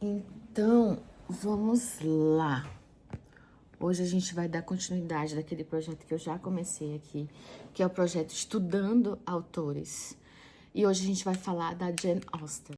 Então, vamos lá. Hoje a gente vai dar continuidade daquele projeto que eu já comecei aqui, que é o projeto Estudando Autores. E hoje a gente vai falar da Jane Austen.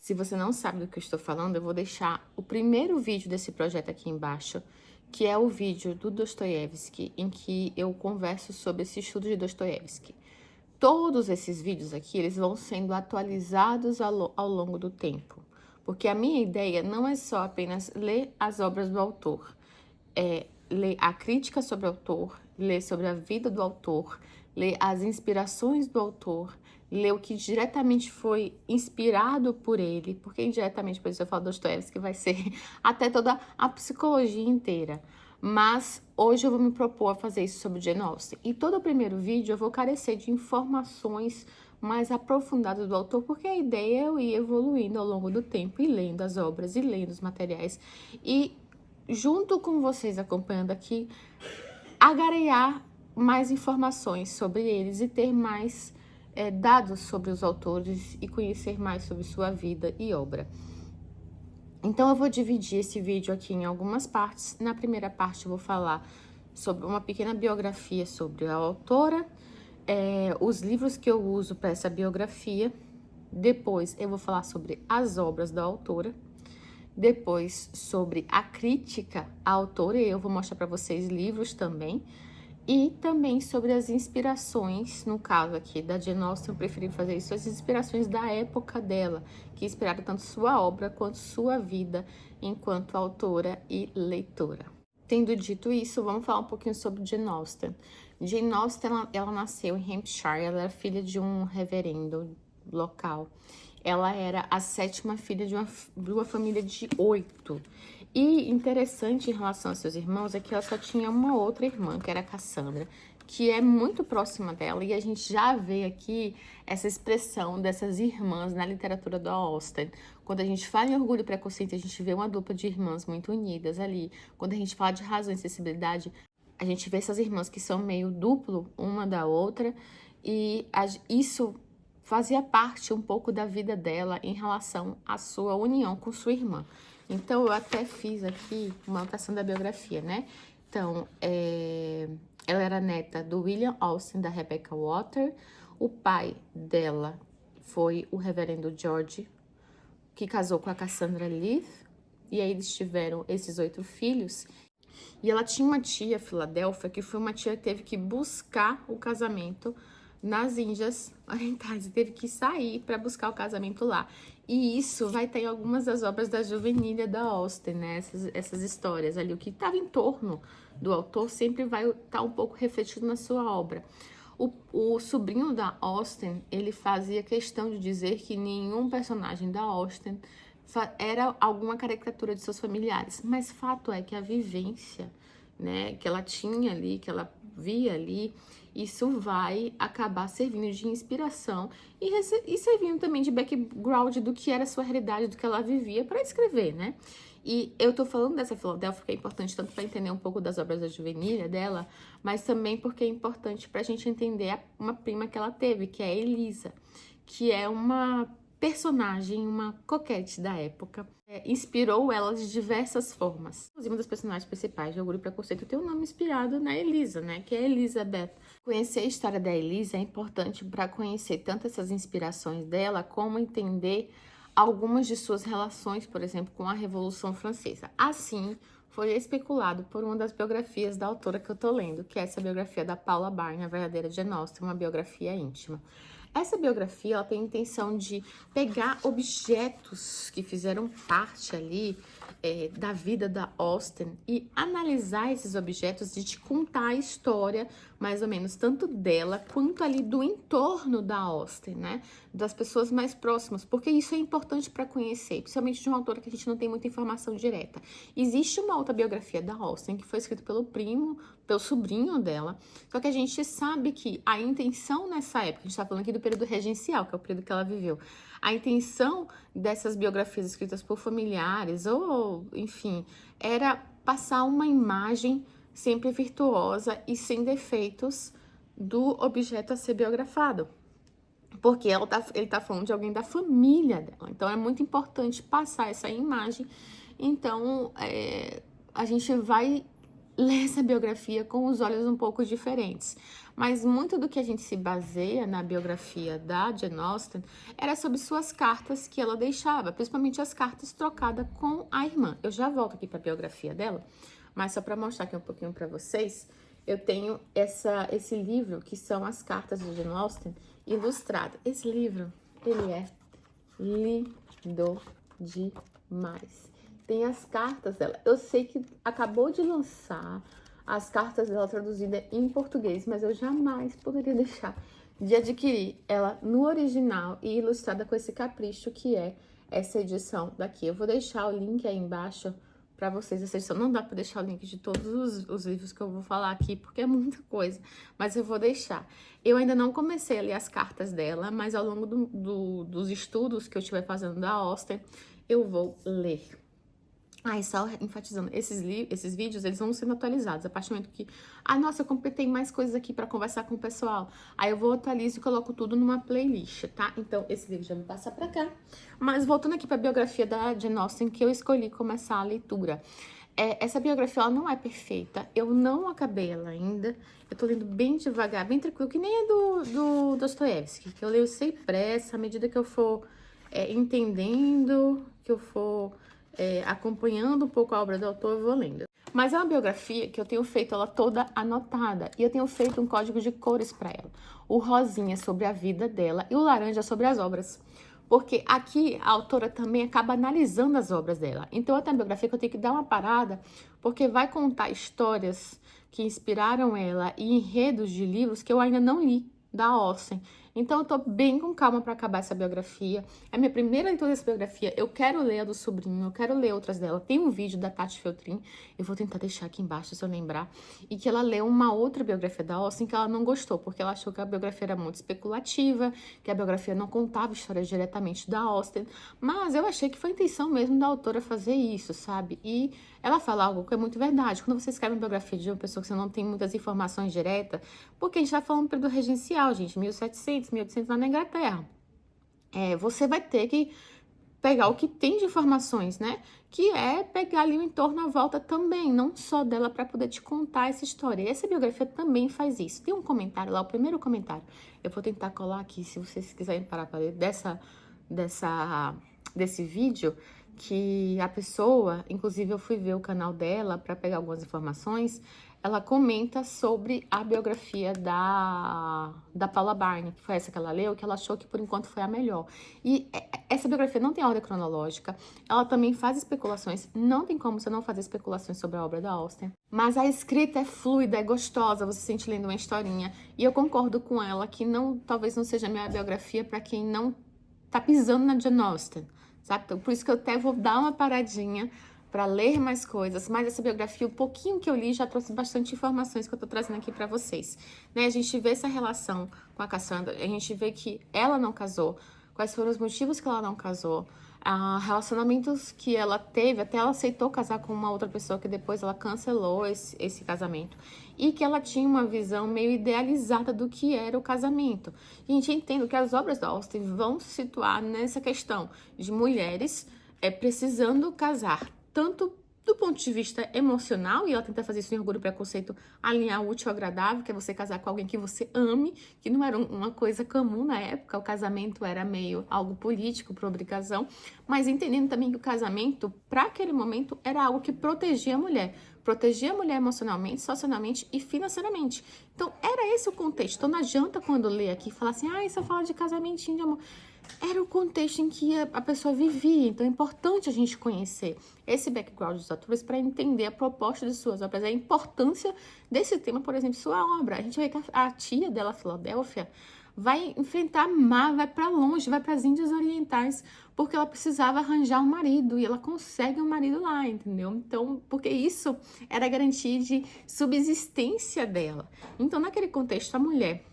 Se você não sabe do que eu estou falando, eu vou deixar o primeiro vídeo desse projeto aqui embaixo, que é o vídeo do Dostoiévski, em que eu converso sobre esse estudo de Dostoiévski. Todos esses vídeos aqui, eles vão sendo atualizados ao longo do tempo, porque a minha ideia não é só apenas ler as obras do autor, é ler a crítica sobre o autor, ler sobre a vida do autor, ler as inspirações do autor, ler o que diretamente foi inspirado por ele, porque indiretamente, por isso eu falo Dostoiévski, vai ser até toda a psicologia inteira. Mas hoje eu vou me propor a fazer isso sobre Jane Austen. E todo o primeiro vídeo eu vou carecer de informações mais aprofundadas do autor, porque a ideia é eu ir evoluindo ao longo do tempo e lendo as obras e lendo os materiais. E junto com vocês acompanhando aqui, agarear mais informações sobre eles e ter mais dados sobre os autores e conhecer mais sobre sua vida e obra. Então eu vou dividir esse vídeo aqui em algumas partes. Na primeira parte eu vou falar sobre uma pequena biografia sobre a autora, os livros que eu uso para essa biografia. Depois eu vou falar sobre as obras da autora. Depois sobre a crítica à autora, e eu vou mostrar para vocês livros também. E também sobre as inspirações, no caso aqui da Jane Austen, eu preferi fazer isso, as inspirações da época dela, que inspiraram tanto sua obra quanto sua vida enquanto autora e leitora. Tendo dito isso, vamos falar um pouquinho sobre Jane Austen. Jane Austen, ela nasceu em Hampshire, ela era filha de um reverendo local. Ela era a 7ª filha de uma família de 8. E interessante em relação aos seus irmãos é que ela só tinha uma outra irmã, que era a Cassandra, que é muito próxima dela, e a gente já vê aqui essa expressão dessas irmãs na literatura da Austen. Quando a gente fala em Orgulho e Preconceito, a gente vê uma dupla de irmãs muito unidas ali. Quando a gente fala de Razão e Sensibilidade, a gente vê essas irmãs que são meio duplo uma da outra, e isso fazia parte um pouco da vida dela em relação à sua união com sua irmã. Então, eu até fiz aqui uma anotação da biografia, né? Então, ela era neta do William Austen, da Rebecca Water. O pai dela foi o reverendo George, que casou com a Cassandra Leith. E aí, eles tiveram esses 8 filhos. E ela tinha uma tia, Filadélfia, que foi uma tia que teve que buscar o casamento nas Índias Orientais e teve que sair para buscar o casamento lá. E isso vai ter em algumas das obras da Juvenília da Austen, né? Essas histórias ali. O que estava em torno do autor sempre vai estar um pouco refletido na sua obra. O sobrinho da Austen, ele fazia questão de dizer que nenhum personagem da Austen era alguma caricatura de seus familiares. Mas fato é que a vivência, né, que ela tinha ali, que ela via ali, isso vai acabar servindo de inspiração e servindo também de background do que era a sua realidade, do que ela vivia para escrever, né? E eu tô falando dessa Filadélfia que é importante tanto para entender um pouco das obras da Juvenília dela, mas também porque é importante para a gente entender uma prima que ela teve, que é a Elisa, que é uma personagem, uma coquette da época, inspirou ela de diversas formas. Inclusive, uma das personagens principais de Orgulho e Preconceito tem um nome inspirado na Elisa, né? Que é Elizabeth. Conhecer a história da Elisa é importante para conhecer tanto essas inspirações dela, como entender algumas de suas relações, por exemplo, com a Revolução Francesa. Assim, foi especulado por uma das biografias da autora que eu tô lendo, que é essa biografia da Paula Barney, A Verdadeira Jane Austen, uma biografia íntima. Essa biografia ela tem a intenção de pegar objetos que fizeram parte ali da vida da Austen e analisar esses objetos e te contar a história mais ou menos, tanto dela quanto ali do entorno da Austen, né? Das pessoas mais próximas, porque isso é importante para conhecer, principalmente de uma autora que a gente não tem muita informação direta. Existe uma outra biografia da Austen que foi escrita pelo primo, pelo sobrinho dela, só que a gente sabe que a intenção nessa época, a gente está falando aqui do período regencial, que é o período que ela viveu, a intenção dessas biografias escritas por familiares, ou enfim, era passar uma imagem sempre virtuosa e sem defeitos do objeto a ser biografado. Porque ele tá falando de alguém da família dela. Então, é muito importante passar essa imagem. Então, a gente vai ler essa biografia com os olhos um pouco diferentes. Mas muito do que a gente se baseia na biografia da Jane Austen era sobre suas cartas que ela deixava, principalmente as cartas trocadas com a irmã. Eu já volto aqui para a biografia dela, mas só para mostrar aqui um pouquinho para vocês, eu tenho esse livro que são as cartas de Jane Austen ilustrado. Esse livro, ele é lindo demais. Tem as cartas dela. Eu sei que acabou de lançar as cartas dela traduzidas em português, mas eu jamais poderia deixar de adquirir ela no original e ilustrada com esse capricho que é essa edição daqui. Eu vou deixar o link aí embaixo para vocês essa edição. Não dá para deixar o link de todos os livros que eu vou falar aqui, porque é muita coisa, mas eu vou deixar. Eu ainda não comecei a ler as cartas dela, mas ao longo dos estudos que eu estiver fazendo da Austen, eu vou ler. E só enfatizando, esses vídeos, eles vão sendo atualizados. A partir do momento que, nossa, eu completei mais coisas aqui para conversar com o pessoal. Aí eu vou, atualizo e coloco tudo numa playlist, tá? Então, esse livro já me passa pra cá. Mas voltando aqui pra biografia da Jane Austen, que eu escolhi começar a leitura. Essa biografia, ela não é perfeita. Eu não acabei ela ainda. Eu tô lendo bem devagar, bem tranquilo, que nem é do Dostoiévski, que eu leio sem pressa, à medida que eu for entendendo, que eu for acompanhando um pouco a obra do autor, eu vou lendo. Mas é uma biografia que eu tenho feito ela toda anotada. E eu tenho feito um código de cores para ela. O rosinha sobre a vida dela e o laranja sobre as obras. Porque aqui a autora também acaba analisando as obras dela. Então, é uma biografia que eu tenho que dar uma parada, porque vai contar histórias que inspiraram ela e enredos de livros que eu ainda não li da Austen. Então, eu tô bem com calma para acabar essa biografia. É a minha primeira leitura dessa biografia. Eu quero ler a do sobrinho, eu quero ler outras dela. Tem um vídeo da Tati Feltrin, eu vou tentar deixar aqui embaixo, se eu lembrar, e que ela leu uma outra biografia da Austen que ela não gostou, porque ela achou que a biografia era muito especulativa, que a biografia não contava histórias diretamente da Austen, mas eu achei que foi a intenção mesmo da autora fazer isso, sabe? E ela fala algo que é muito verdade. Quando você escreve uma biografia de uma pessoa que você não tem muitas informações diretas, porque a gente tá falando do período regencial, gente, 1700, 1800 lá na Inglaterra. Você vai ter que pegar o que tem de informações, né? Que é pegar ali o entorno à volta também, não só dela, para poder te contar essa história. E essa biografia também faz isso. Tem um comentário lá, o primeiro comentário. Eu vou tentar colar aqui, se vocês quiserem parar para ler desse vídeo, que a pessoa, inclusive eu fui ver o canal dela para pegar algumas informações, ela comenta sobre a biografia da Paula Barney, que foi essa que ela leu, que ela achou que por enquanto foi a melhor. E essa biografia não tem ordem cronológica, ela também faz especulações, não tem como você não fazer especulações sobre a obra da Austen, mas a escrita é fluida, é gostosa, você se sente lendo uma historinha, e eu concordo com ela que talvez não seja a minha biografia para quem não tá pisando na Jane Austen, sabe? Então, por isso que eu até vou dar uma paradinha para ler mais coisas, mas essa biografia, o pouquinho que eu li, já trouxe bastante informações que eu tô trazendo aqui para vocês, né? A gente vê essa relação com a Cassandra, a gente vê que ela não casou, quais foram os motivos que ela não casou, relacionamentos que ela teve, até ela aceitou casar com uma outra pessoa que depois ela cancelou esse casamento, e que ela tinha uma visão meio idealizada do que era o casamento. A gente entende que as obras da Austen vão se situar nessa questão de mulheres precisando casar, tanto do ponto de vista emocional, e ela tenta fazer isso em Orgulho e Preconceito, alinhar o útil ao agradável, que é você casar com alguém que você ame, que não era uma coisa comum na época, o casamento era meio algo político, por obrigação, mas entendendo também que o casamento, para aquele momento, era algo que protegia a mulher emocionalmente, socialmente e financeiramente. Então, era esse o contexto. Então, não adianta quando lê aqui e falar assim, isso eu falo de casamentinho de amor. era o contexto em que a pessoa vivia. Então é importante a gente conhecer esse background dos autores para entender a proposta de suas obras, a importância desse tema, por exemplo, sua obra. A gente vê que a tia dela, Filadélfia, vai enfrentar mar, vai para longe, vai para as Índias Orientais, porque ela precisava arranjar um marido e ela consegue um marido lá, entendeu? Então, porque isso era a garantia de subsistência dela. Então, naquele contexto, a mulher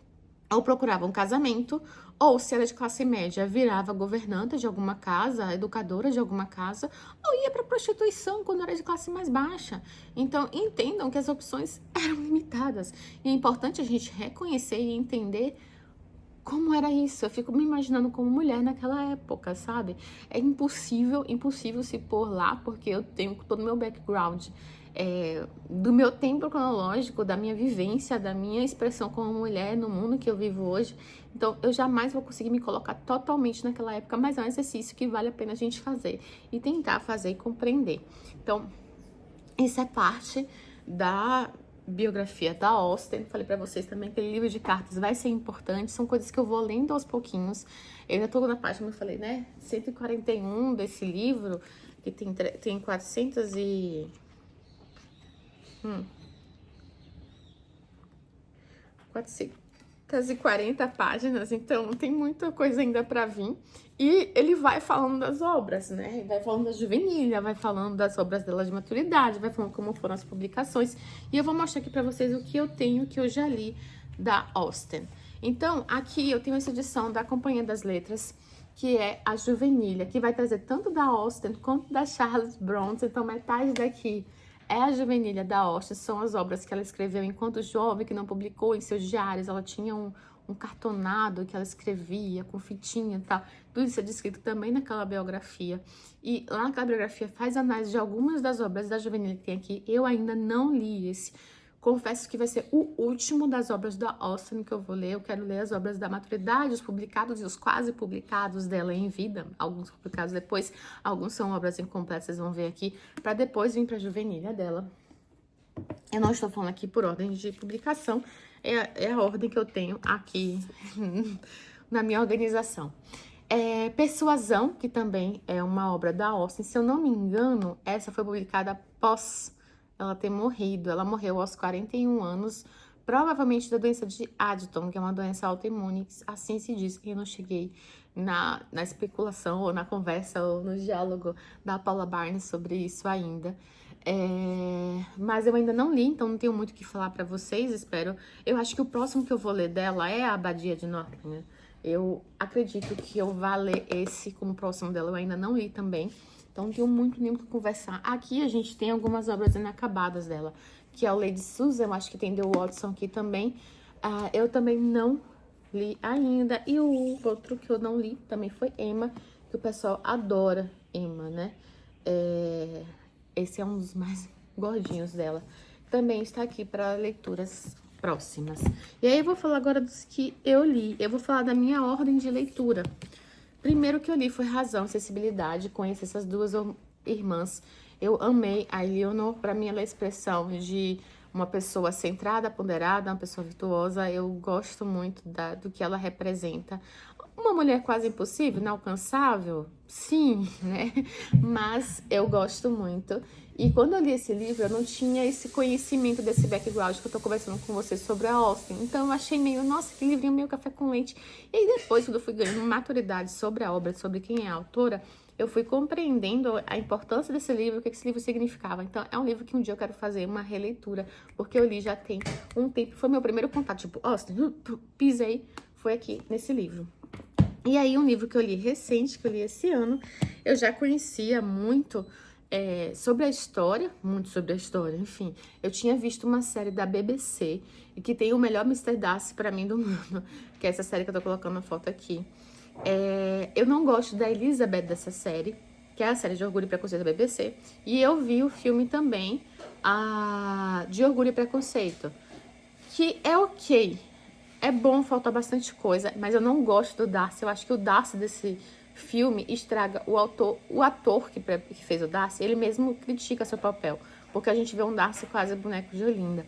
ou procurava um casamento, ou se era de classe média, virava governanta de alguma casa, educadora de alguma casa, ou ia para prostituição quando era de classe mais baixa. Então, entendam que as opções eram limitadas. E é importante a gente reconhecer e entender como era isso. Eu fico me imaginando como mulher naquela época, sabe? É impossível se pôr lá, porque eu tenho todo o meu background do meu tempo cronológico, da minha vivência, da minha expressão como mulher no mundo que eu vivo hoje. Então, eu jamais vou conseguir me colocar totalmente naquela época, mas é um exercício que vale a pena a gente fazer e tentar fazer e compreender. Então, isso é parte da biografia da Austen. Falei pra vocês também que o livro de cartas vai ser importante, são coisas que eu vou lendo aos pouquinhos. Eu ainda tô na página, como eu falei, né, 141 desse livro, que tem 440 páginas, então tem muita coisa ainda para vir. E ele vai falando das obras, né? Vai falando da Juvenília, vai falando das obras dela de maturidade, vai falando como foram as publicações. E eu vou mostrar aqui para vocês o que eu tenho, que eu já li da Austen. Então, aqui eu tenho essa edição da Companhia das Letras, que é a Juvenília, que vai trazer tanto da Austen quanto da Charlotte Brontë. Então, metade daqui é a Juvenília da Austen, são as obras que ela escreveu enquanto jovem, que não publicou em seus diários. Ela tinha um cartonado que ela escrevia com fitinha e tal. Tudo isso é descrito também naquela biografia. E lá naquela biografia faz análise de algumas das obras da Juvenília que tem aqui. Eu ainda não li esse. Confesso que vai ser o último das obras da Austen que eu vou ler. Eu quero ler as obras da maturidade, os publicados e os quase publicados dela em vida. Alguns publicados depois, alguns são obras incompletas, vocês vão ver aqui, para depois vir para a Juvenília dela. Eu não estou falando aqui por ordem de publicação, é a ordem que eu tenho aqui na minha organização. Persuasão, que também é uma obra da Austen. Se eu não me engano, essa foi publicada após ela ter morrido. Ela morreu aos 41 anos, provavelmente da doença de Addison, que é uma doença autoimune, assim se diz. Eu não cheguei na especulação, ou na conversa, ou no diálogo da Paula Barnes sobre isso ainda. Mas eu ainda não li, então não tenho muito o que falar pra vocês, espero. Eu acho que o próximo que eu vou ler dela é a Abadia de Northanger. Eu acredito que eu vá ler esse como próximo dela, eu ainda não li também. Então, não tenho muito nem o que conversar. Aqui a gente tem algumas obras inacabadas dela, que é o Lady Susan, eu acho que tem The Watson aqui também. Eu também não li ainda. E o outro que eu não li também foi Emma, que o pessoal adora Emma, né? Esse é um dos mais gordinhos dela. Também está aqui para leituras próximas. E aí eu vou falar agora dos que eu li. Eu vou falar da minha ordem de leitura. Primeiro que eu li foi Razão e Sensibilidade. Conheci essas duas irmãs. Eu amei a Eleanor. Para mim, ela é a expressão de uma pessoa centrada, ponderada, uma pessoa virtuosa. Eu gosto muito do que ela representa. Uma mulher quase impossível, inalcançável? Sim, né? Mas eu gosto muito. E quando eu li esse livro, eu não tinha esse conhecimento desse background que eu tô conversando com vocês sobre a Austen. Então, eu achei meio, nossa, que livrinho meio café com leite. E aí, depois, quando eu fui ganhando maturidade sobre a obra, sobre quem é a autora, eu fui compreendendo a importância desse livro, o que esse livro significava. Então, é um livro que um dia eu quero fazer uma releitura, porque eu li já tem um tempo. Foi meu primeiro contato, tipo, Austen, pisei, foi aqui, nesse livro. E aí, um livro que eu li recente, que eu li esse ano, eu já conhecia muito sobre a história, enfim. Eu tinha visto uma série da BBC, e que tem o melhor Mr. Darcy pra mim do mundo, que é essa série que eu tô colocando a foto aqui. Eu não gosto da Elizabeth dessa série, que é a série de Orgulho e Preconceito da BBC, e eu vi o filme também, de Orgulho e Preconceito, que é ok. É bom, falta bastante coisa, mas eu não gosto do Darcy. Eu acho que o Darcy desse filme estraga o ator que fez o Darcy, ele mesmo critica seu papel, porque a gente vê um Darcy quase boneco de Olinda.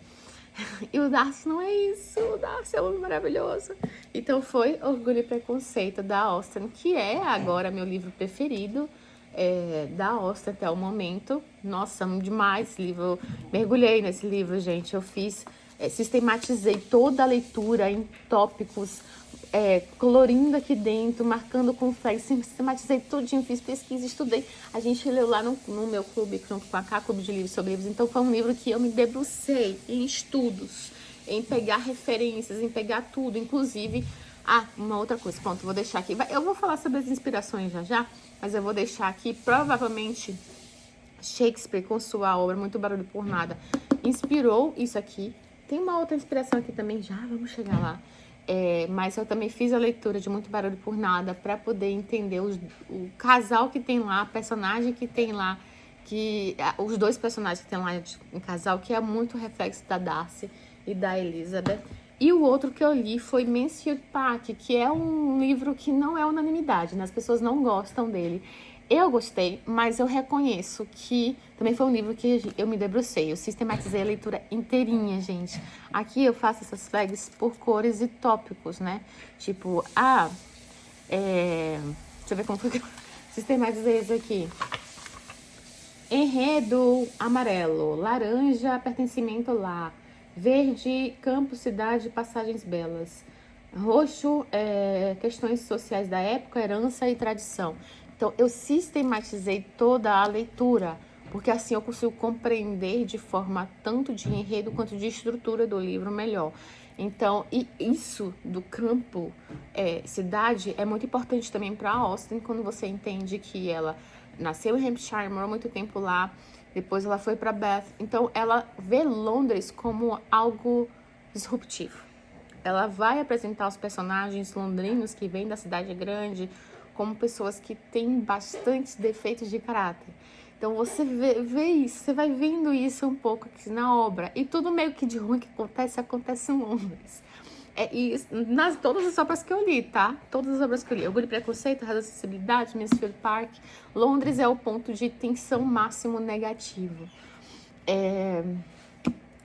E o Darcy não é isso, o Darcy é um homem maravilhoso. Então foi Orgulho e Preconceito da Austen, que é agora meu livro preferido da Austen até o momento. Nossa, amo demais esse livro, eu mergulhei nesse livro, gente. Eu fiz, sistematizei toda a leitura em tópicos, colorindo aqui dentro, marcando com flag, sistematizei tudinho, fiz pesquisa, estudei. A gente leu lá no meu clube, junto com a K, Clube de Livros sobre Livros. Então foi um livro que eu me debrucei em estudos, em pegar referências, em pegar tudo, inclusive... Ah, uma outra coisa, pronto, vou deixar aqui. Eu vou falar sobre as inspirações já, mas eu vou deixar aqui, provavelmente, Shakespeare, com sua obra Muito Barulho por Nada, inspirou isso aqui. Tem uma outra inspiração aqui também, já vamos chegar lá. Mas eu também fiz a leitura de Muito Barulho por Nada para poder entender o casal que tem lá, a personagem que tem lá, os dois personagens que tem lá em casal, que é muito reflexo da Darcy e da Elizabeth. E o outro que eu li foi Mansfield Park, que é um livro que não é unanimidade, né? As pessoas não gostam dele. Eu gostei, mas eu reconheço que também foi um livro que eu me debrucei. Eu sistematizei a leitura inteirinha, gente. Aqui eu faço essas flags por cores e tópicos, né? Tipo, deixa eu ver como foi que eu sistematizei isso aqui. Enredo amarelo, laranja, pertencimento lá. Verde, campo, cidade, passagens belas. Roxo, questões sociais da época, herança e tradição. Então, eu sistematizei toda a leitura, porque assim eu consigo compreender de forma tanto de enredo quanto de estrutura do livro melhor. Então, e isso do campo, cidade, é muito importante também para a Austen, quando você entende que ela nasceu em Hampshire, morou muito tempo lá, depois ela foi para Bath. Então, ela vê Londres como algo disruptivo. Ela vai apresentar os personagens londrinos que vêm da cidade grande como pessoas que têm bastantes defeitos de caráter. Então, você vê isso, você vai vendo isso um pouco aqui na obra. E tudo meio que de ruim que acontece em Londres. E todas as obras que eu li, tá? Todas as obras que eu li. Orgulho e Preconceito, Razão e Sensibilidade, Mansfield Park. Londres é o ponto de tensão máximo negativo.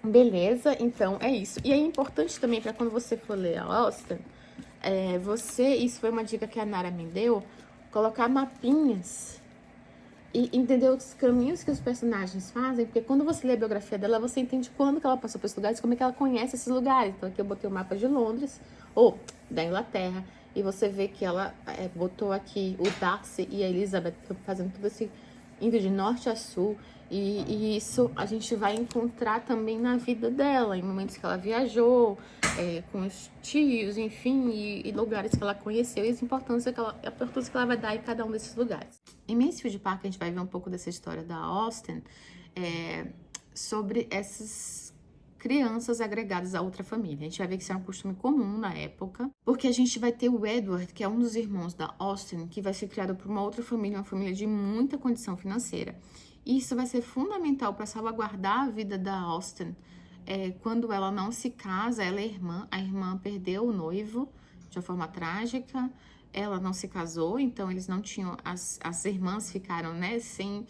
Beleza, então é isso. E é importante também para quando você for ler a Austen, isso foi uma dica que a Nara me deu, colocar mapinhas e entender os caminhos que os personagens fazem, porque quando você lê a biografia dela, você entende quando que ela passou por esses lugares, como é que ela conhece esses lugares. Então aqui eu botei o mapa de Londres, ou da Inglaterra, e você vê que ela botou aqui o Darcy e a Elizabeth fazendo tudo esse, indo de norte a sul, e isso a gente vai encontrar também na vida dela, em momentos que ela viajou, com os tios, enfim, e lugares que ela conheceu, e a importância que ela vai dar em cada um desses lugares. Em Mansfield Park, a gente vai ver um pouco dessa história da Austen, sobre essas crianças agregadas a outra família. A gente vai ver que isso era um costume comum na época, porque a gente vai ter o Edward, que é um dos irmãos da Austen, que vai ser criado por uma outra família, uma família de muita condição financeira. E isso vai ser fundamental para salvaguardar a vida da Austen. Quando ela não se casa, ela é irmã, a irmã perdeu o noivo de uma forma trágica, ela não se casou, então eles não tinham, as irmãs ficaram, né, sem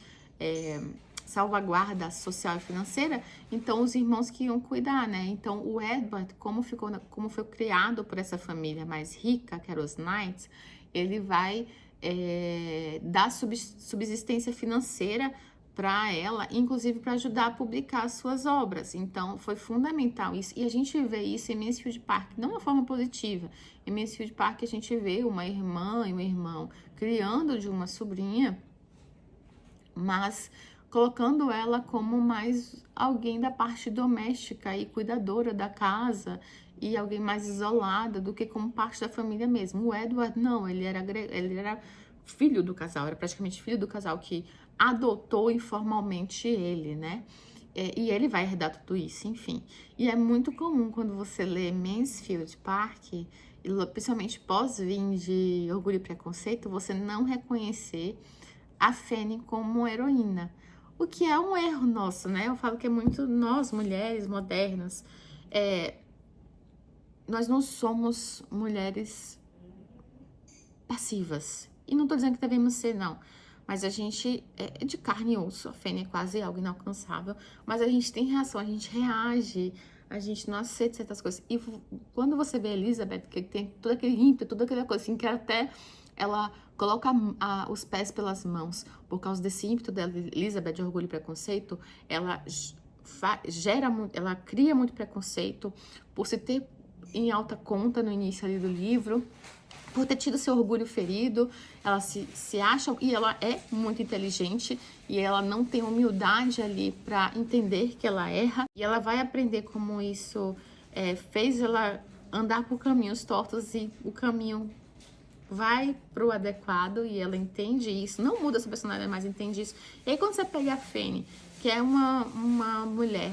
salvaguarda social e financeira, então os irmãos que iam cuidar, né? Então o Edward, como foi criado por essa família mais rica, que eram os Knights, ele vai dar subsistência financeira para ela, inclusive para ajudar a publicar as suas obras. Então, foi fundamental isso. E a gente vê isso em Mansfield Park, não de uma forma positiva. Em Mansfield Park, a gente vê uma irmã e um irmão criando de uma sobrinha, mas colocando ela como mais alguém da parte doméstica e cuidadora da casa, e alguém mais isolada do que como parte da família mesmo. O Edward, não, ele era filho do casal, era praticamente filho do casal que adotou informalmente ele, né? E ele vai herdar tudo isso, enfim. E é muito comum quando você lê Mansfield Park, principalmente pós-vir de Orgulho e Preconceito, você não reconhecer a Fanny como heroína. O que é um erro nosso, né? Eu falo que é muito nós, mulheres modernas, nós não somos mulheres passivas. E não tô dizendo que devemos ser, não. Mas a gente é de carne e osso. A Fanny é quase algo inalcançável. Mas a gente tem reação, a gente reage. a gente não aceita certas coisas. E quando você vê a Elizabeth, que tem todo aquele ímpeto, toda aquela coisa assim, que até ela coloca os pés pelas mãos, por causa desse ímpeto dela, Elizabeth, de orgulho e preconceito, ela ela cria muito preconceito por se ter em alta conta no início ali do livro, por ter tido seu orgulho ferido, ela se acha, e ela é muito inteligente, e ela não tem humildade ali para entender que ela erra, e ela vai aprender como isso fez ela andar por caminhos tortos, e o caminho vai pro adequado, e ela entende isso, não muda sua personalidade, mas entende isso. E aí quando você pega a Fanny, que é uma mulher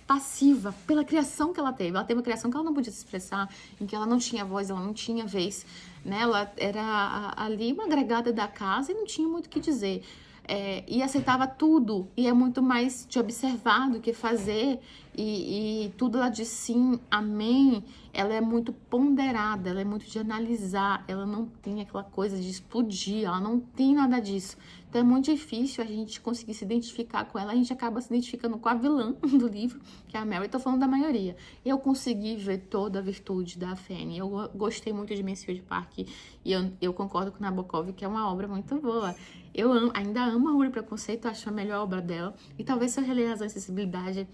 passiva pela criação que ela teve uma criação que ela não podia se expressar, em que ela não tinha voz, ela não tinha vez, né? Ela era ali uma agregada da casa e não tinha muito o que dizer. E aceitava tudo, e é muito mais de observar do que fazer, e tudo ela diz sim, amém. Ela é muito ponderada, ela é muito de analisar, ela não tem aquela coisa de explodir, ela não tem nada disso. Então é muito difícil a gente conseguir se identificar com ela, a gente acaba se identificando com a vilã do livro, que é a Mary. Tô falando da maioria. Eu consegui ver toda a virtude da Fanny, eu gostei muito de Mansfield Park, e eu concordo com Nabokov, que é uma obra muito boa. Eu ainda amo Orgulho e Preconceito, acho a melhor obra dela, e talvez se eu reler Razão e Sensibilidade,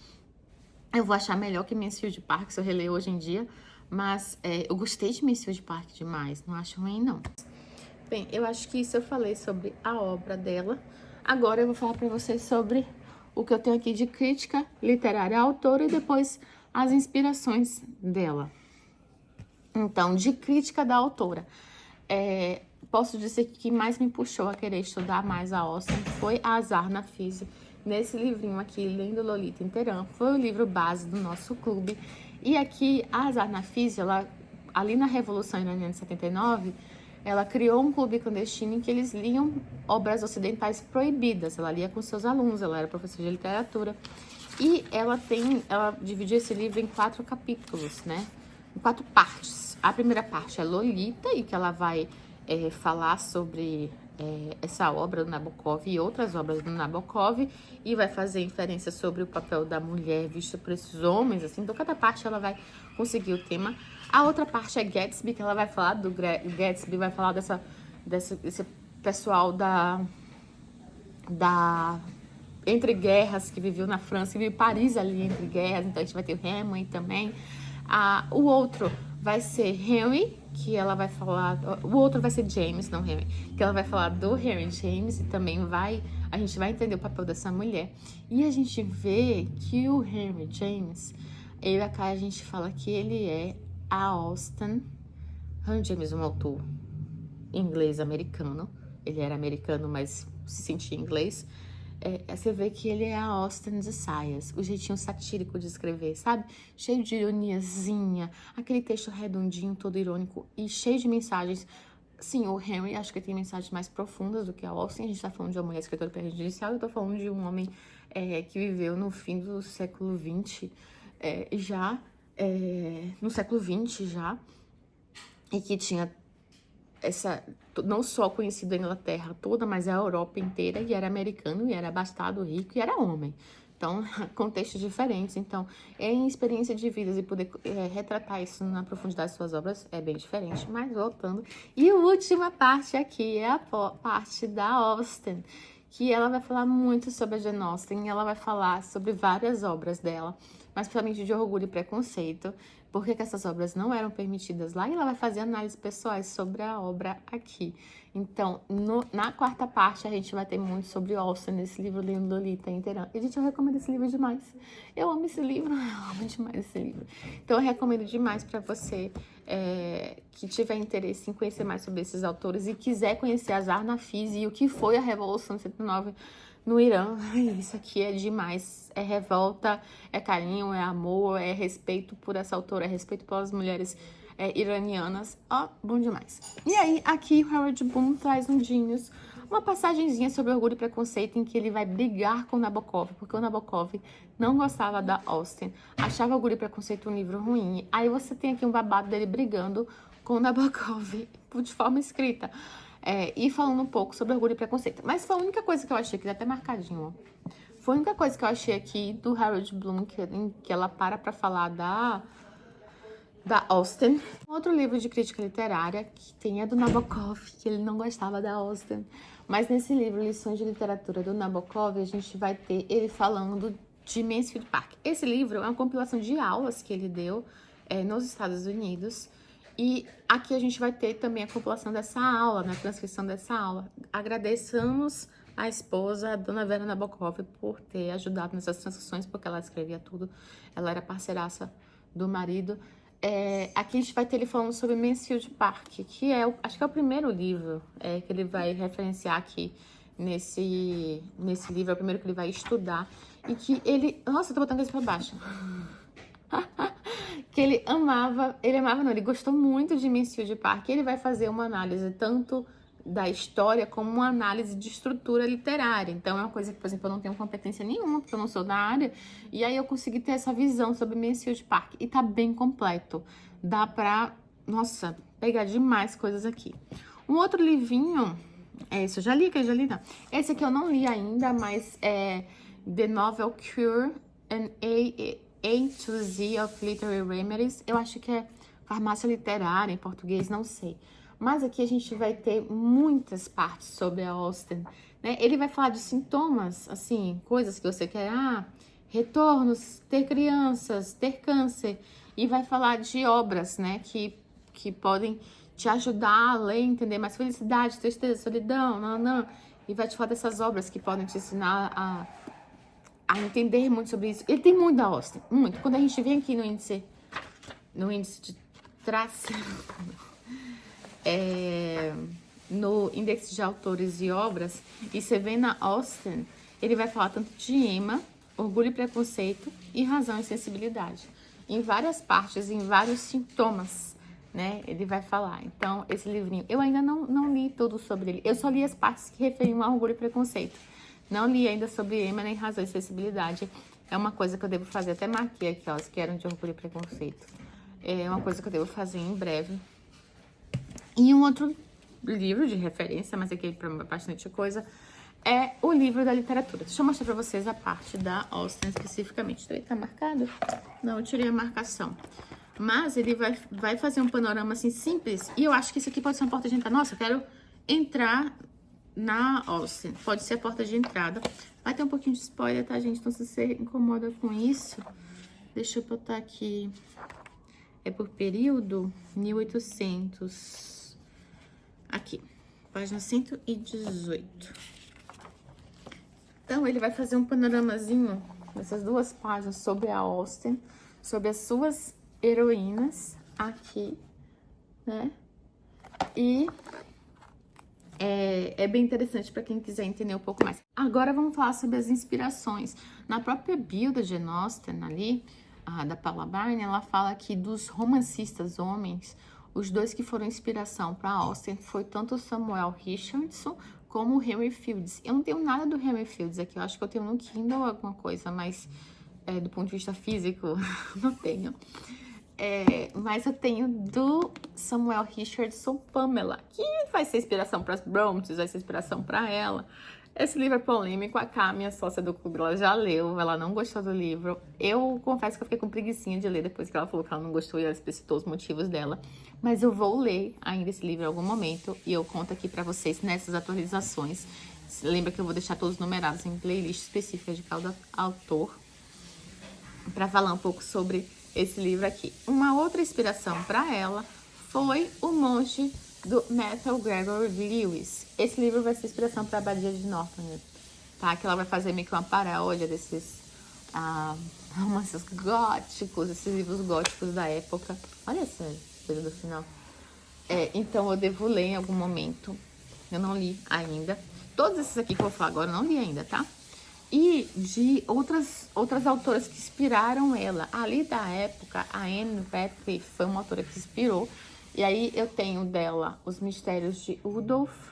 eu vou achar melhor que Mansfield Park, se eu reler hoje em dia, mas eu gostei de Mansfield Park demais, não acho ruim não. Bem, eu acho que isso eu falei sobre a obra dela. Agora eu vou falar para vocês sobre o que eu tenho aqui de crítica literária à autora e depois as inspirações dela. Então, de crítica da autora, posso dizer que o que mais me puxou a querer estudar mais a Austen foi a Azar na Física. Nesse livrinho aqui, Lendo Lolita em Teherã, foi o livro base do nosso clube. E aqui, a Azar na Física, ali na Revolução Iraniana de 79, ela criou um clube clandestino em que eles liam obras ocidentais proibidas. Ela lia com seus alunos, ela era professora de literatura. E ela dividiu esse livro em 4 capítulos, né? Em 4 partes. A primeira parte é Lolita, e que ela vai falar sobre essa obra do Nabokov e outras obras do Nabokov, e vai fazer inferência sobre o papel da mulher vista por esses homens, assim. Então, cada parte ela vai conseguir o tema. A outra parte é Gatsby, que ela vai falar do Gatsby, vai falar desse pessoal entre guerras, que viveu na França, que viveu em Paris ali entre guerras. Então a gente vai ter o Hemingway também. O outro vai ser Henry, que ela vai falar... O outro vai ser James, não Henry, que ela vai falar do Henry James, e também a gente vai entender o papel dessa mulher. E a gente vê que o Henry James, a gente fala que ele é a Austen. Henry James é um autor inglês-americano. Ele era americano, mas se sentia inglês. Você vê que ele é a Austen de Saias, o jeitinho satírico de escrever, sabe? Cheio de ironiazinha, aquele texto redondinho, todo irônico e cheio de mensagens. Sim, o Henry, acho que tem mensagens mais profundas do que a Austen. A gente tá falando de uma mulher escritora prejudicial, eu tô falando de um homem que viveu no fim do século XX, no século XX já, e que tinha não só conhecido a Inglaterra toda, mas a Europa inteira, e era americano, e era abastado, rico, e era homem. Então, contextos diferentes. Então, em experiência de vidas, e poder retratar isso na profundidade de suas obras é bem diferente. Mas voltando. E a última parte aqui é a parte da Austen, que ela vai falar muito sobre a Jane Austen. Ela vai falar sobre várias obras dela, mas principalmente de Orgulho e Preconceito, porque que essas obras não eram permitidas lá, e ela vai fazer análises pessoais sobre a obra aqui. Então, na 4ª parte, a gente vai ter muito sobre Austen, nesse livro, Lendo Lolita em Teherã. E, gente, eu recomendo esse livro demais. Eu amo esse livro, eu amo demais esse livro. Então, eu recomendo demais para você que tiver interesse em conhecer mais sobre esses autores e quiser conhecer Azar na Física e o que foi a Revolução de 79 no Irã. Isso aqui é demais. É revolta, é carinho, é amor, é respeito por essa autora, é respeito pelas mulheres iranianas. Bom demais. E aí, aqui o Harold Bloom traz um Genius, uma passagenzinha sobre Orgulho e Preconceito, em que ele vai brigar com o Nabokov, porque o Nabokov não gostava da Austen, achava Orgulho e Preconceito um livro ruim. Aí você tem aqui um babado dele brigando com o Nabokov de forma escrita. E falando um pouco sobre Orgulho e Preconceito. Mas foi a única coisa que eu achei que tá até marcadinho, ó. Foi a única coisa que eu achei aqui do Harold Bloom, que ela pra falar da Austen. Outro livro de crítica literária que tem é do Nabokov, que ele não gostava da Austen. Mas nesse livro, Lições de Literatura do Nabokov, a gente vai ter ele falando de Mansfield Park. Esse livro é uma compilação de aulas que ele deu nos Estados Unidos. E aqui a gente vai ter também a compilação dessa aula, né, a transcrição dessa aula. Agradeçamos a esposa, a dona Vera Nabokov, por ter ajudado nessas transcrições, porque ela escrevia tudo. Ela era parceiraça do marido. Aqui a gente vai ter ele falando sobre Mansfield Park, que acho que é o primeiro livro que ele vai referenciar aqui nesse livro, é o primeiro que ele vai estudar. E que ele... Nossa, eu tô botando isso pra baixo. Que ele amava não, ele gostou muito de Mansfield Park. Ele vai fazer uma análise tanto da história como uma análise de estrutura literária. Então é uma coisa que, por exemplo, eu não tenho competência nenhuma, porque eu não sou da área, e aí eu consegui ter essa visão sobre Mansfield Park, e tá bem completo. Dá pra, nossa, pegar demais coisas aqui. Um outro livrinho, esse eu já li, não. Esse aqui eu não li ainda, mas é The Novel Cure, an A to Z of Literary Remedies. Eu acho que é farmácia literária em português, não sei. Mas aqui a gente vai ter muitas partes sobre a Austen, né? Ele vai falar de sintomas, assim, coisas que você quer, retornos, ter crianças, ter câncer. E vai falar de obras, né, que podem te ajudar a ler, entender mais felicidade, tristeza, solidão, não. E vai te falar dessas obras que podem te ensinar a entender muito sobre isso. Ele tem muito da Austen, muito. Quando a gente vem aqui no índice de traço... no índice de autores e obras, e você vê na Austen, ele vai falar tanto de Emma, Orgulho e Preconceito e Razão e Sensibilidade. Em várias partes, em vários sintomas, né? Ele vai falar. Então, esse livrinho, eu ainda não li tudo sobre ele. Eu só li as partes que referiam a Orgulho e Preconceito. Não li ainda sobre Emma nem Razão e Sensibilidade. É uma coisa que eu devo fazer. Até marquei aqui, ó, os que eram de Orgulho e Preconceito. É uma coisa que eu devo fazer em breve. E um outro livro de referência, mas aqui para bastante coisa, é o livro da literatura. Deixa eu mostrar para vocês a parte da Austen especificamente. Tá marcado? Não, eu tirei a marcação. Mas ele vai fazer um panorama assim simples. E eu acho que isso aqui pode ser uma porta de entrada. Nossa, eu quero entrar na Austen. Pode ser a porta de entrada. Vai ter um pouquinho de spoiler, tá, gente? Então, se você incomoda com isso, deixa eu botar aqui. É por período 1800. Aqui, página 118. Então, ele vai fazer um panoramazinho dessas duas páginas sobre a Austen, sobre as suas heroínas aqui, né? E é bem interessante para quem quiser entender um pouco mais. Agora, vamos falar sobre as inspirações. Na própria bio da Jane Austen, ali, da Paula Byrne, ela fala que dos romancistas homens, os dois que foram inspiração para Austen foi tanto o Samuel Richardson como o Henry Fields. Eu não tenho nada do Henry Fields aqui, eu acho que eu tenho no Kindle alguma coisa, mas do ponto de vista físico, não tenho. Mas eu tenho do Samuel Richardson Pamela, que vai ser inspiração para as Brontes, vai ser inspiração para ela. Esse livro é polêmico, a Cá, minha sócia do clube, ela já leu, ela não gostou do livro. Eu confesso que eu fiquei com preguicinha de ler depois que ela falou que ela não gostou e ela explicitou os motivos dela. Mas eu vou ler ainda esse livro em algum momento e eu conto aqui pra vocês nessas atualizações. Lembra que eu vou deixar todos numerados em playlist específica de cada autor pra falar um pouco sobre esse livro aqui. Uma outra inspiração pra ela foi O Monge do Matthew Gregory Lewis. Esse livro vai ser inspiração para a Abadia de Northanger, tá? Que ela vai fazer meio que uma paródia desses romances góticos, esses livros góticos da época. Olha essa coisa do final. Então eu devo ler em algum momento. Eu não li ainda. Todos esses aqui que eu vou falar agora eu não li ainda, tá? E de outras autoras que inspiraram ela. Ali da época, a Anne Radcliffe foi uma autora que inspirou. E aí eu tenho dela Os Mistérios de Udolph,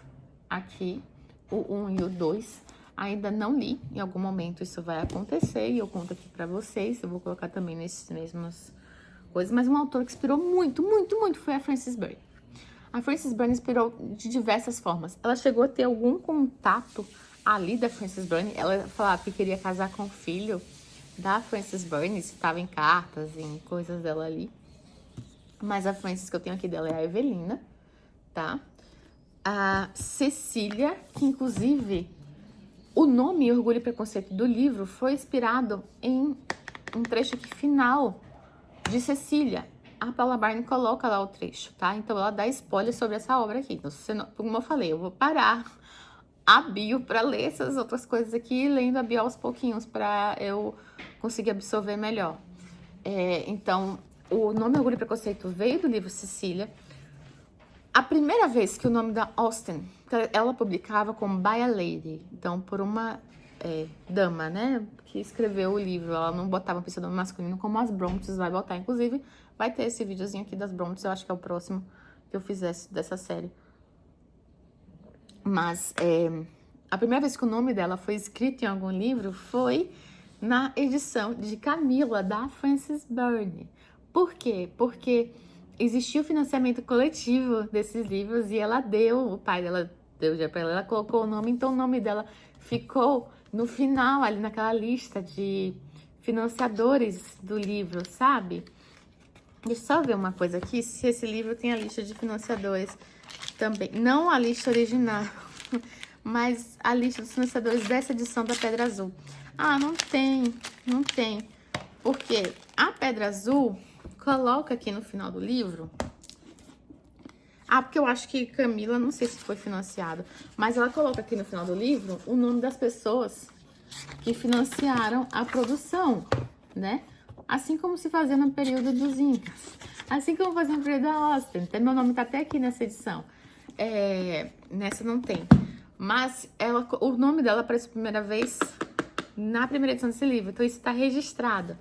aqui, o 1 e o 2. Ainda não li, em algum momento isso vai acontecer e eu conto aqui pra vocês. Eu vou colocar também nesses mesmos coisas. Mas uma autora que inspirou muito, muito, muito foi a Frances Burney. A Frances Burney inspirou de diversas formas. Ela chegou a ter algum contato ali da Frances Burney, ela falava que queria casar com o filho da Frances Burney, se estava em cartas, em coisas dela ali. Mas a Frances que eu tenho aqui dela é a Evelina, tá? A Cecília, que inclusive o nome Orgulho e Preconceito do livro foi inspirado em um trecho aqui final de Cecília. A Paula Barney coloca lá o trecho, tá? Então ela dá spoiler sobre essa obra aqui. Então, como eu falei, eu vou parar a bio para ler essas outras coisas aqui, lendo a bio aos pouquinhos para eu conseguir absorver melhor. Então, o nome Orgulho e Preconceito veio do livro Cecília. A primeira vez que o nome da Austen, ela publicava como By a Lady, então por uma dama, né, que escreveu o livro. Ela não botava um pseudônimo masculino como as Brontes vai botar. Inclusive, vai ter esse videozinho aqui das Brontes, eu acho que é o próximo que eu fizesse dessa série. Mas a primeira vez que o nome dela foi escrito em algum livro foi na edição de Camila, da Frances Burney. Por quê? Porque existia o financiamento coletivo desses livros e ela deu, o pai dela deu dinheiro pra ela colocou o nome, então o nome dela ficou no final, ali naquela lista de financiadores do livro, sabe? Deixa eu só ver uma coisa aqui, se esse livro tem a lista de financiadores também. Não a lista original, mas a lista dos financiadores dessa edição da Pedra Azul. Ah, não tem. Porque a Pedra Azul coloca aqui no final do livro. Ah, porque eu acho que Camila, não sei se foi financiado, mas ela coloca aqui no final do livro o nome das pessoas que financiaram a produção, né? Assim como se fazia no período dos Incas. Assim como fazia no período da Austen. Então, meu nome tá até aqui nessa edição. Nessa não tem. Mas o nome dela aparece a primeira vez na primeira edição desse livro. Então, isso tá registrado.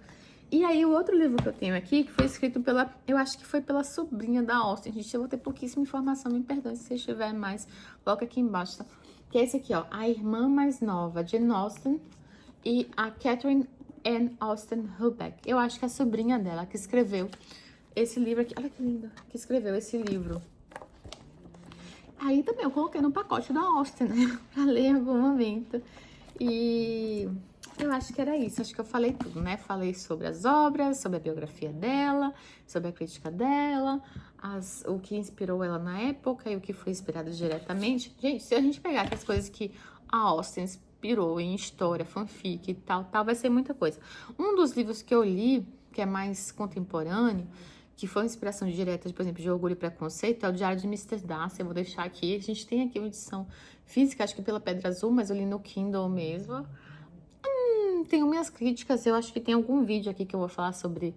E aí, o outro livro que eu tenho aqui, que foi escrito pela... Eu acho que foi pela sobrinha da Austen. Gente, eu vou ter pouquíssima informação. Me perdoe se vocês tiver mais. Coloca aqui embaixo, tá? Que é esse aqui, ó. A Irmã Mais Nova, Jane Austen. E a Catherine Anne Austen Hubeck. Eu acho que é a sobrinha dela que escreveu esse livro aqui. Olha que lindo. Que escreveu esse livro. Aí também eu coloquei no pacote da Austen, né? Pra ler em algum momento. E eu acho que era isso. Acho que eu falei tudo, né? Falei sobre as obras, sobre a biografia dela, sobre a crítica dela, o que inspirou ela na época e o que foi inspirado diretamente. Gente, se a gente pegar aquelas coisas que a Austen inspirou em história, fanfic e tal, vai ser muita coisa. Um dos livros que eu li, que é mais contemporâneo, que foi inspiração direta, por exemplo, de Orgulho e Preconceito, é o Diário de Mr. Darcy. Eu vou deixar aqui. A gente tem aqui uma edição física, acho que pela Pedra Azul, mas eu li no Kindle mesmo. Tenho minhas críticas, eu acho que tem algum vídeo aqui que eu vou falar sobre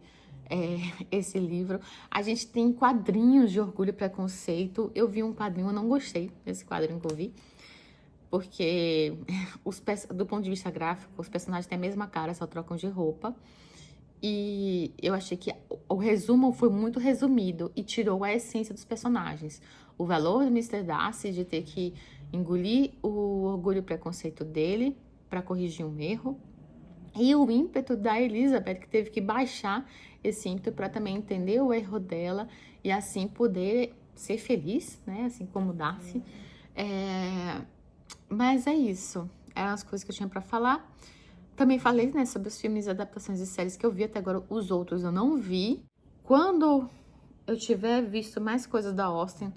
esse livro. A gente tem quadrinhos de Orgulho e Preconceito. Eu vi um quadrinho, eu não gostei desse quadrinho que eu vi, porque do ponto de vista gráfico, os personagens têm a mesma cara, só trocam de roupa. E eu achei que o resumo foi muito resumido e tirou a essência dos personagens. O valor do Mr. Darcy de ter que engolir o orgulho e o preconceito dele para corrigir um erro. E o ímpeto da Elizabeth, que teve que baixar esse ímpeto para também entender o erro dela e assim poder ser feliz, né? Assim como Darcy. Mas é isso. Eram as coisas que eu tinha para falar. Também falei, né, sobre os filmes e adaptações de séries que eu vi. Até agora, os outros eu não vi. Quando eu tiver visto mais coisas da Austen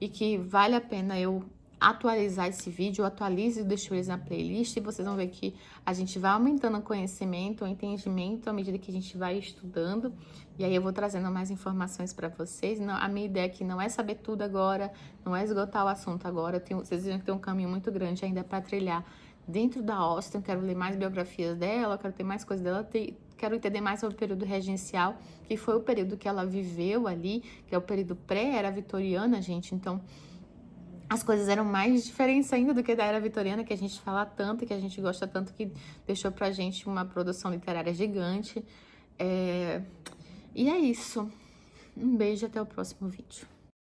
e que vale a pena eu atualizar esse vídeo, eu atualizo e deixo eles na playlist. E vocês vão ver que a gente vai aumentando o conhecimento, o entendimento à medida que a gente vai estudando. E aí eu vou trazendo mais informações para vocês. Não, a minha ideia aqui não é saber tudo agora, não é esgotar o assunto agora. Vocês viram que tem um caminho muito grande ainda para trilhar dentro da Austen. Quero ler mais biografias dela, quero ter mais coisas dela, quero entender mais sobre o período regencial, que foi o período que ela viveu ali, que é o período pré-era vitoriana, gente. Então, as coisas eram mais diferentes ainda do que da era vitoriana, que a gente fala tanto e que a gente gosta tanto, que deixou pra gente uma produção literária gigante. E é isso. Um beijo, até o próximo vídeo.